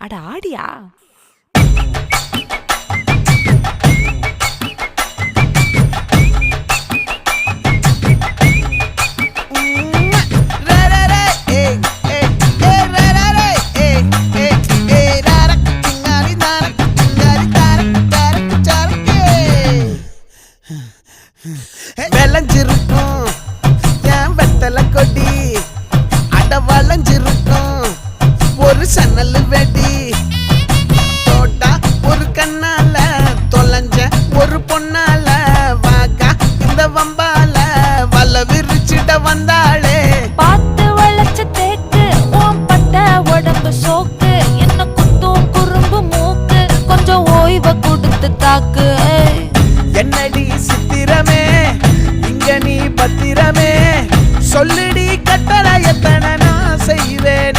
அட ஆடியா? விளைஞ்சிருக்கும் என் வெத்தலை கொடி, அட வளைஞ்சிருக்கும் ஒரு சன்னல் வெடி. தோட்டா ஒரு கண்ணால தொலைஞ்ச ஒரு பொண்ணால வாக்கா இந்த வம்பால வல விரிச்சிட வந்தாளே. பார்த்து வளைச்ச தேக்கு ஓம் பட்ட உடம்பு சோக்கு, என்ன குத்தும் குறும்பு மூக்கு, கொஞ்சம் ஓய்வை கொடுத்து தாக்கு. என்னடி சித்திரமே இங்க நீ பத்திரமே, சொல்லுடி கட்டளை எத்தனை நான் செய்வேன்.